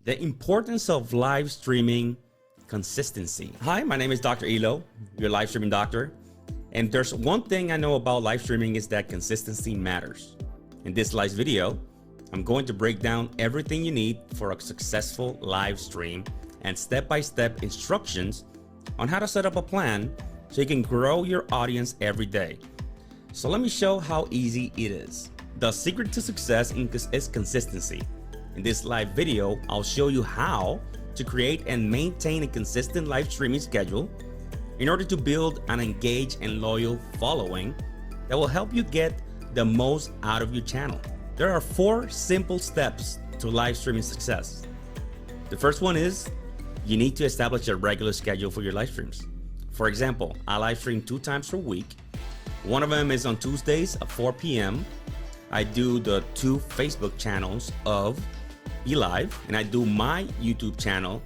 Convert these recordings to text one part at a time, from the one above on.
The importance of live streaming consistency. Hi, my name is Dr. Elo, your live streaming doctor. And there's one thing I know about live streaming is that consistency matters. In this live video, I'm going to break down everything you need for a successful live stream and step-by-step instructions on how to set up a plan so you can grow your audience every day. So let me show how easy it is. The secret to success is consistency. In this live video, I'll show you how to create and maintain a consistent live streaming schedule in order to build an engaged and loyal following that will help you get the most out of your channel. There are 4 simple steps to live streaming success. The first one is you need to establish a regular schedule for your live streams. For example, I live stream 2 times per week. One of them is on Tuesdays at 4 p.m. I do the 2 Facebook channels of Be.Live, and I do my YouTube channel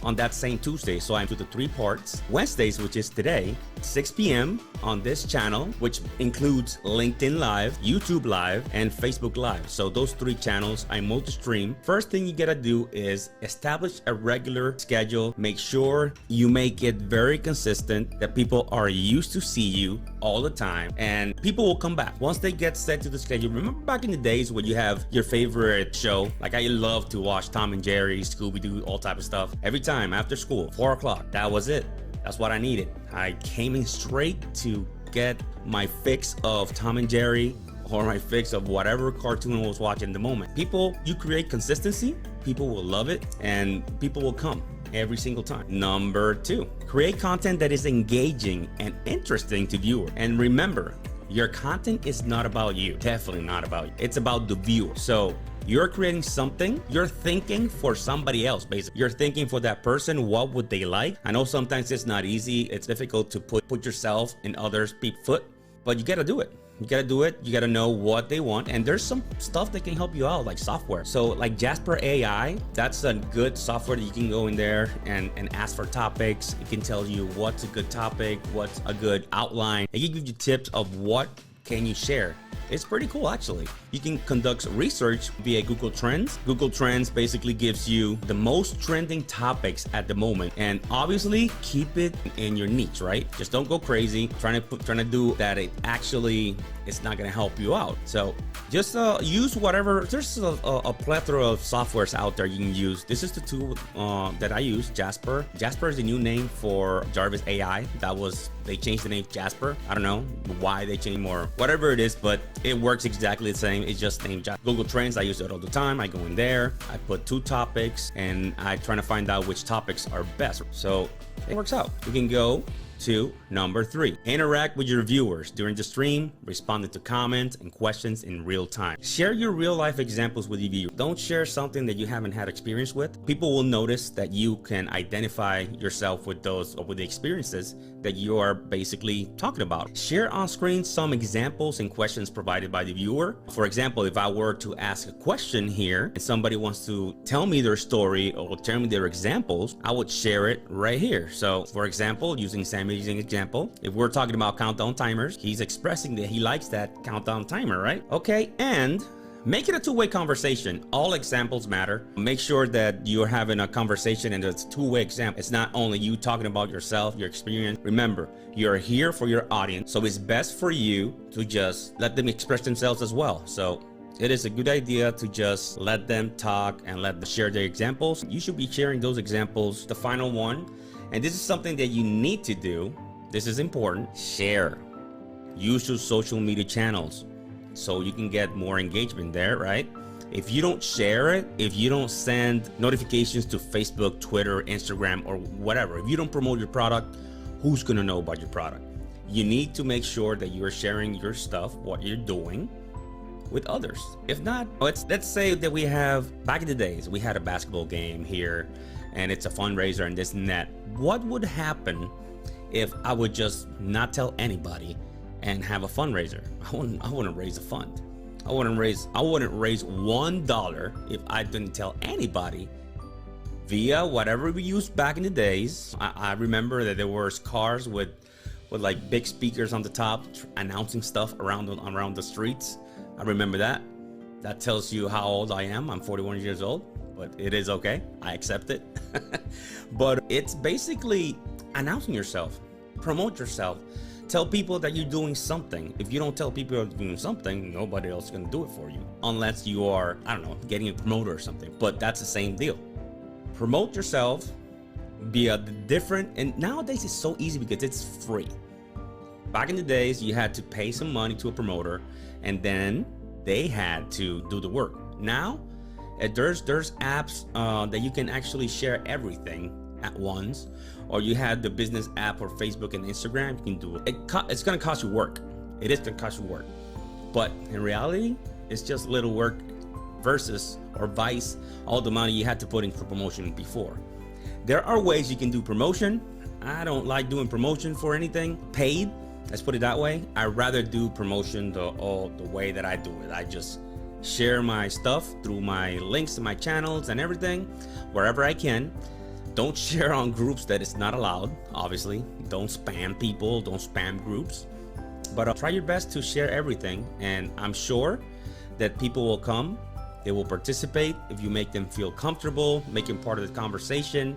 on that same Tuesday. So I do the 3 parts. Wednesdays, which is today, 6 p.m. on this channel, which includes LinkedIn Live, YouTube Live, and Facebook Live. So those 3 channels I multi-stream. First thing you gotta do is establish a regular schedule. Make sure you make it very consistent, that people are used to see you all the time, and people will come back once they get set to the schedule. Remember back in the days when you have your favorite show? Like I love to watch Tom and Jerry, Scooby-Doo, all type of stuff. Every time after school, 4 o'clock, that was it. That's what I needed. I came in straight to get my fix of Tom and Jerry or my fix of whatever cartoon I was watching at the moment. People, you create consistency, people will love it, and people will come every single time. Number 2, create content that is engaging and interesting to viewers. And remember, your content is not about you. Definitely not about you. It's about the viewer. So you're creating something, you're thinking for somebody else, basically. You're thinking for that person, what would they like? I know sometimes it's not easy. It's difficult to put yourself in others' people's foot, but you gotta do it. You gotta do it. You gotta know what they want. And there's some stuff that can help you out, like software. So like Jasper AI, that's a good software that you can go in there and ask for topics. It can tell you what's a good topic, what's a good outline. It can give you tips of what can you share. It's pretty cool, actually. You can conduct research via Google Trends. Google Trends basically gives you the most trending topics at the moment, and obviously keep it in your niche, right? Just don't go crazy trying to do that. It's not gonna help you out. So just use whatever. There's a plethora of softwares out there you can use. This is the tool that I use, Jasper. Jasper is the new name for Jarvis AI. They changed the name Jasper. I don't know why they changed, or whatever it is, but it works exactly the same. It's just named Jasper. Google Trends, I use it all the time. I go in there, I put 2 topics, and I try to find out which topics are best. So it works out. You can go to number 3, interact with your viewers during the stream, responding to comments and questions in real time. Share your real life examples with your viewers. Don't share something that you haven't had experience with. People will notice that you can identify yourself with those, or with the experiences that you are basically talking about. Share on screen some examples and questions provided by the viewer. For example, if I were to ask a question here and somebody wants to tell me their story or tell me their examples, I would share it right here. So for example, using Sammy's example, if we're talking about countdown timers, he's expressing that he likes that countdown timer, right? Okay, and make it a 2-way conversation. All examples matter. Make sure that you're having a conversation and it's a 2-way example. It's not only you talking about yourself, your experience. Remember, you're here for your audience, so it's best for you to just let them express themselves as well. So it is a good idea to just let them talk and let them share their examples. You should be sharing those examples. The final one, and this is something that you need to do. This is important. Share. Use your social media channels so you can get more engagement there, right? If you don't share it, if you don't send notifications to Facebook, Twitter, Instagram, or whatever, if you don't promote your product, who's gonna know about your product? You need to make sure that you're sharing your stuff, what you're doing, with others. If not, let's say that we have, back in the days, we had a basketball game here and it's a fundraiser and this and that. What would happen if I would just not tell anybody and have a fundraiser? I wouldn't raise a fund. I wouldn't raise $1 if I didn't tell anybody via whatever we used back in the days. I remember that there were cars with like big speakers on the top announcing stuff around the streets. I remember that. That tells you how old I am. I'm 41 years old, but it is okay. I accept it. But it's basically announcing yourself, promote yourself, tell people that you're doing something. If you don't tell people you're doing something, nobody else is going to do it for you, unless you are, I don't know, getting a promoter or something. But that's the same deal. Promote yourself, be a different, and nowadays it's so easy because it's free. Back in the days, you had to pay some money to a promoter, and then they had to do the work. Now, there's apps that you can actually share everything at once, or you have the business app or Facebook and Instagram. You can do it. It's going to cost you work. It is going to cost you work, but in reality, it's just little work versus or vice all the money you had to put in for promotion before. There are ways you can do promotion. I don't like doing promotion for anything paid. Let's put it that way. I'd rather do promotion the way that I do it. I just share my stuff through my links to my channels and everything, wherever I can. Don't share on groups that is not allowed, obviously. Don't spam people, don't spam groups. But try your best to share everything, and I'm sure that people will come, they will participate if you make them feel comfortable, make them part of the conversation.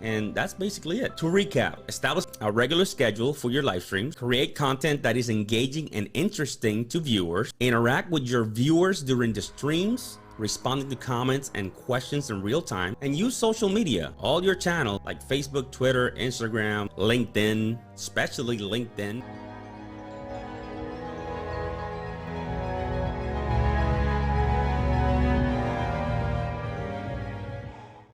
And that's basically it. To recap, establish a regular schedule for your live streams, create content that is engaging and interesting to viewers, interact with your viewers during the streams, responding to comments and questions in real time, and use social media, all your channels like Facebook, Twitter, Instagram, LinkedIn, especially LinkedIn.